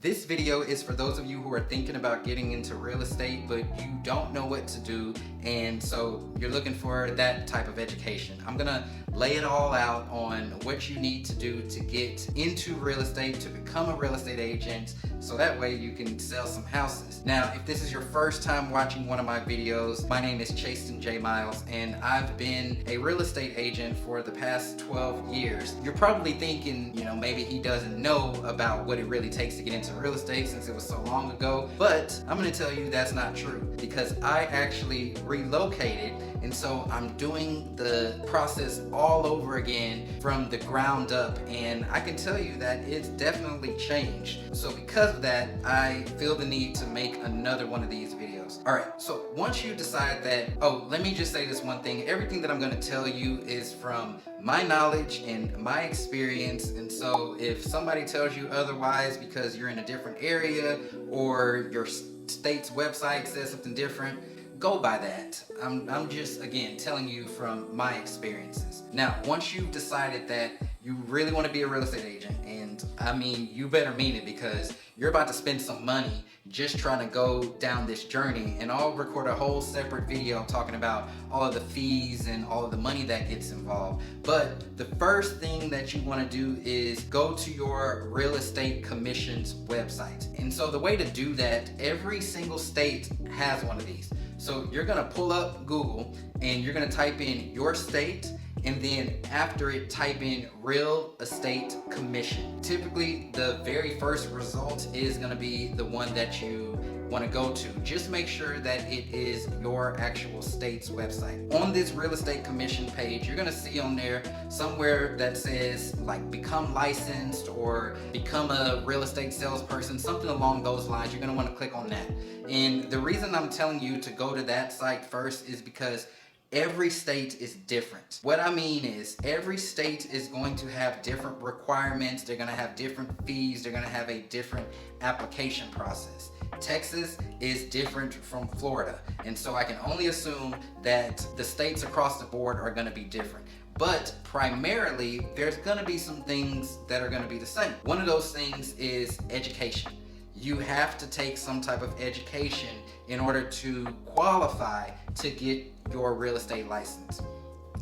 This video is for those of you who are thinking about getting into real estate, but you don't know what to do, and so you're looking for that type of education. I'm gonna lay it all out on what you need to do to get into real estate, to become a real estate agent, so that way you can sell some houses. Now, if this is your first time watching one of my videos, my name is Chasten J. Miles, and I've been a real estate agent for the past 12 years. You're probably thinking, maybe he doesn't know about what it really takes to get into real estate since it was so long ago, but I'm going to tell you that's not true, because I actually relocated, and so I'm doing the process all over again from the ground up, and I can tell you that it's definitely changed. So because of that, I feel the need to make another one of these videos. Alright, so once you decide that, let me just say this one thing, everything that I'm going to tell you is from my knowledge and my experience, and so if somebody tells you otherwise because you're in a different area or your state's website says something different, go by that. I'm just, again, telling you from my experiences. Now, once you've decided that you really want to be a real estate agent, and I mean, you better mean it, because you're about to spend some money just trying to go down this journey, and I'll record a whole separate video talking about all of the fees and all of the money that gets involved. But the first thing that you want to do is go to your real estate commission's website. And so the way to do that, every single state has one of these. So you're gonna pull up Google and you're gonna type in your state, and then after it, type in real estate commission. Typically, the very first result is gonna be the one that you wanna go to. Just make sure that it is your actual state's website. On this real estate commission page, you're gonna see on there somewhere that says like become licensed or become a real estate salesperson, something along those lines. You're gonna wanna click on that. And the reason I'm telling you to go to that site first is because every state is different. What I mean is every state is going to have different requirements. They're going to have different fees. They're going to have a different application process. Texas is different from Florida, and so I can only assume that the states across the board are going to be different. But primarily, there's going to be some things that are going to be the same. One of those things is education. You have to take some type of education in order to qualify to get your real estate license.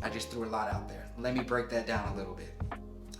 I just threw a lot out there. Let me break that down a little bit.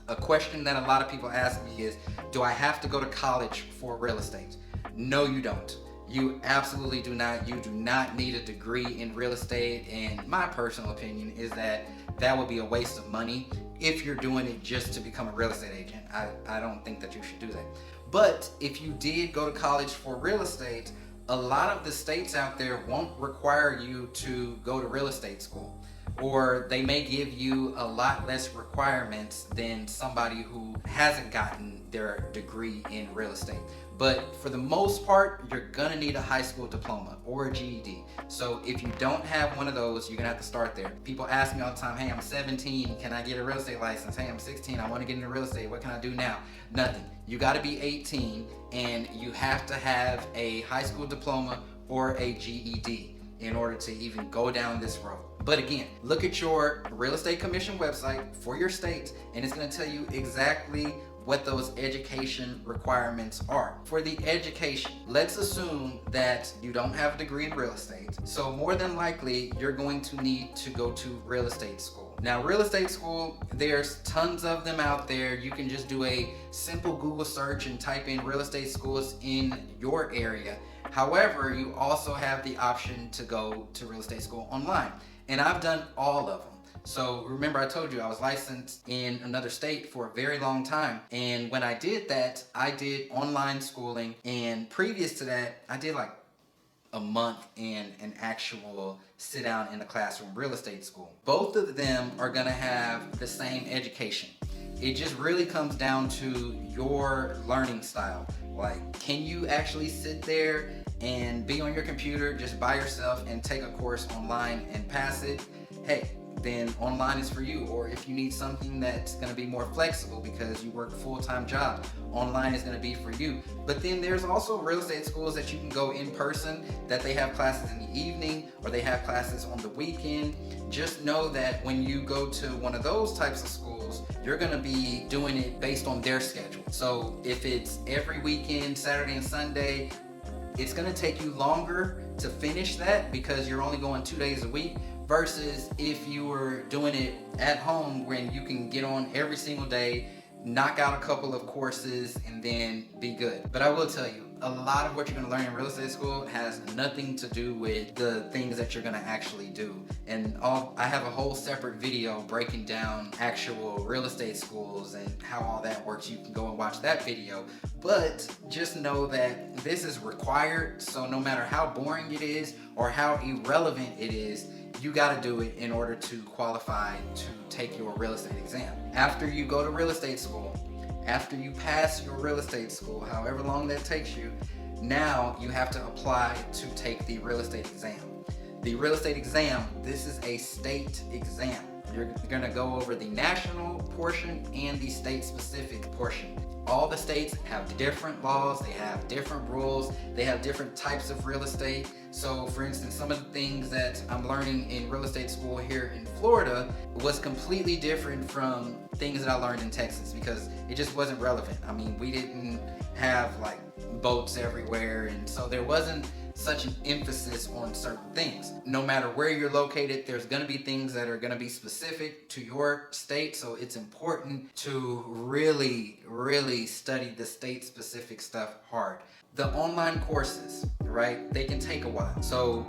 A question that a lot of people ask me is, do I have to go to college for real estate? No, you don't. You absolutely do not. You do not need a degree in real estate, and my personal opinion is that that would be a waste of money if you're doing it just to become a real estate agent. I don't think that you should do that. But if you did go to college for real estate, a lot of the states out there won't require you to go to real estate school, or they may give you a lot less requirements than somebody who hasn't gotten their degree in real estate. But for the most part, you're gonna need a high school diploma or a GED. So if you don't have one of those, you're gonna have to start there. People ask me all the time, hey, I'm 17, can I get a real estate license? Hey, I'm 16, I wanna get into real estate, what can I do now? Nothing. You gotta be 18, and you have to have a high school diploma or a GED in order to even go down this road. But again, look at your real estate commission website for your state, and it's gonna tell you exactly what those education requirements are. For the education, let's assume that you don't have a degree in real estate, so more than likely you're going to need to go to real estate school. Now, real estate school, there's tons of them out there. You can just do a simple Google search and type in real estate schools in your area. However, you also have the option to go to real estate school online, and I've done all of them. So remember, I told you I was licensed in another state for a very long time, and when I did that, I did online schooling, and previous to that, I did like a month in an actual sit down in a classroom real estate school. Both of them are gonna have the same education. It just really comes down to your learning style. Like, can you actually sit there and be on your computer just by yourself and take a course online and pass it? Hey, then online is for you. Or if you need something that's going to be more flexible because you work a full-time job, online is going to be for you. But then there's also real estate schools that you can go in person, that they have classes in the evening or they have classes on the weekend. Just know that when you go to one of those types of schools, you're going to be doing it based on their schedule. So if it's every weekend, Saturday and Sunday, it's going to take you longer to finish that because you're only going 2 days a week, versus if you were doing it at home when you can get on every single day, knock out a couple of courses, and then be good. But I will tell you, a lot of what you're going to learn in real estate school has nothing to do with the things that you're going to actually do. And I have a whole separate video breaking down actual real estate schools and how all that works. You can go and watch that video. But just know that this is required, so no matter how boring it is or how irrelevant it is, you got to do it in order to qualify to take your real estate exam. After you go to real estate school, after you pass your real estate school, however long that takes you, now you have to apply to take the real estate exam. The real estate exam, this is a state exam. You're going to go over the national portion and the state specific portion. All the states have different laws, they have different rules, they have different types of real estate. So for instance, some of the things that I'm learning in real estate school here in Florida was completely different from things that I learned in Texas because it just wasn't relevant. I mean, we didn't have like boats everywhere, and so there wasn't such an emphasis on certain things. No matter where you're located, there's going to be things that are going to be specific to your state, so it's important to really study the state specific stuff hard. The online courses, right, they can take a while, so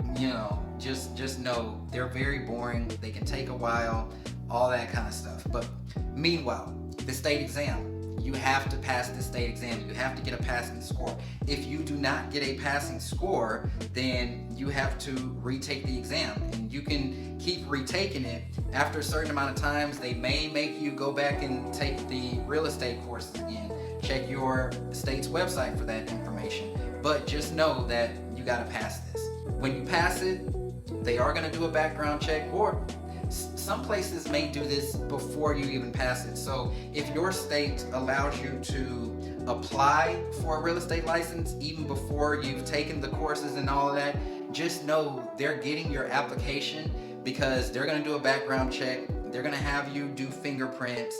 just know they're very boring, they can take a while, all that kind of stuff. But meanwhile, the state exam, you have to pass the state exam. You have to get a passing score. If you do not get a passing score, then you have to retake the exam, and you can keep retaking it. After a certain amount of times, they may make you go back and take the real estate courses again. Check your state's website for that information. But just know that you got to pass this. When you pass it, they are going to do a background check, or some places may do this before you even pass it. So if your state allows you to apply for a real estate license even before you've taken the courses and all of that, just know they're getting your application because they're going to do a background check. They're going to have you do fingerprints.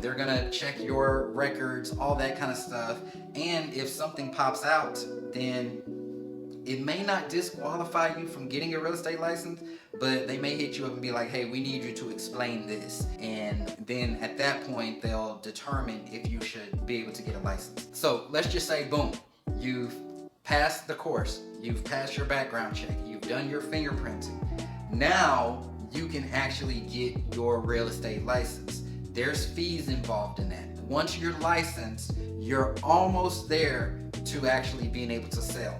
They're going to check your records, all that kind of stuff. And if something pops out, then it may not disqualify you from getting a real estate license, but they may hit you up and be like, hey, we need you to explain this. And then at that point, they'll determine if you should be able to get a license. So let's just say, boom, you've passed the course, you've passed your background check, you've done your fingerprinting. Now you can actually get your real estate license. There's fees involved in that. Once you're licensed, you're almost there to actually being able to sell.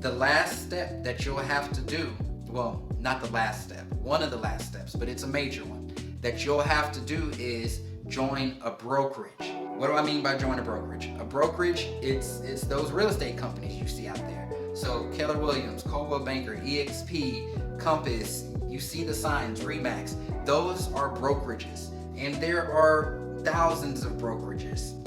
The last step that you'll have to do, well, not the last step, one of the last steps, but it's a major one, that you'll have to do is join a brokerage. What do I mean by join a brokerage? A brokerage, it's those real estate companies you see out there. So Keller Williams, Coldwell Banker, EXP, Compass, you see the signs, Remax. Those are brokerages, and there are thousands of brokerages.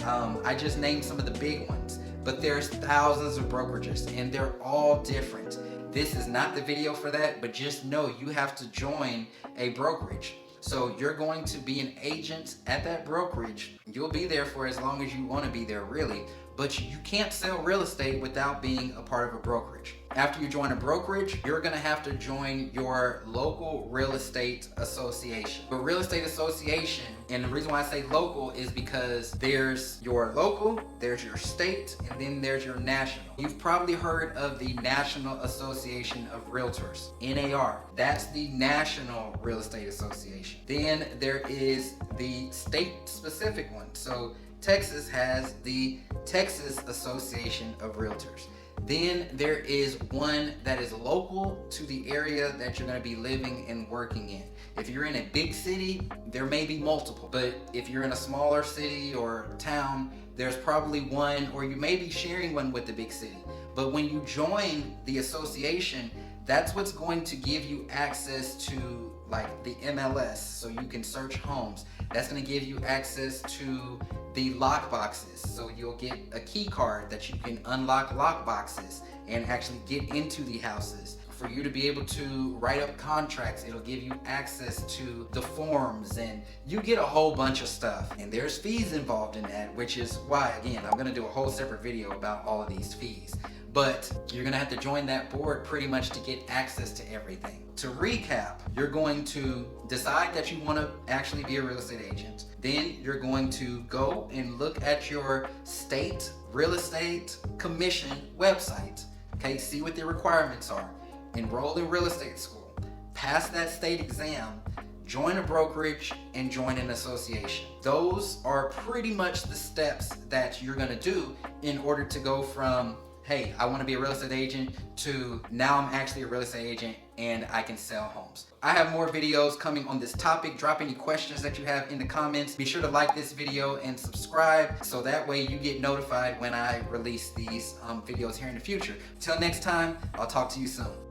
I just named some of the big ones, but there's thousands of brokerages, and they're all different. This is not the video for that, but just know you have to join a brokerage. So you're going to be an agent at that brokerage. You'll be there for as long as you want to be there, really, but you can't sell real estate without being a part of a brokerage. After you join a brokerage, you're going to have to join your local real estate association. A real estate association, and the reason why I say local is because there's your local, there's your state, and then there's your national. You've probably heard of the National Association of Realtors, NAR. That's the National Real Estate Association. Then there is the state-specific one. So Texas has the Texas Association of Realtors. Then there is one that is local to the area that you're going to be living and working in. If you're in a big city, there may be multiple, but if you're in a smaller city or town, there's probably one, or you may be sharing one with the big city. But when you join the association, that's what's going to give you access to like the MLS, so you can search homes. That's going to give you access to the lock boxes, so you'll get a key card that you can unlock lock boxes and actually get into the houses. For you to be able to write up contracts, it'll give you access to the forms, and you get a whole bunch of stuff. And there's fees involved in that, which is why, again, I'm going to do a whole separate video about all of these fees. But you're going to have to join that board pretty much to get access to everything. To recap, you're going to decide that you want to actually be a real estate agent. Then you're going to go and look at your state real estate commission website. Okay, see what the requirements are. Enroll in real estate school, pass that state exam, join a brokerage, and join an association. Those are pretty much the steps that you're going to do in order to go from, hey, I want to be a real estate agent, to now I'm actually a real estate agent and I can sell homes. I have more videos coming on this topic. Drop any questions that you have in the comments. Be sure to like this video and subscribe, so that way you get notified when I release these videos here in the future. Till next time, I'll talk to you soon.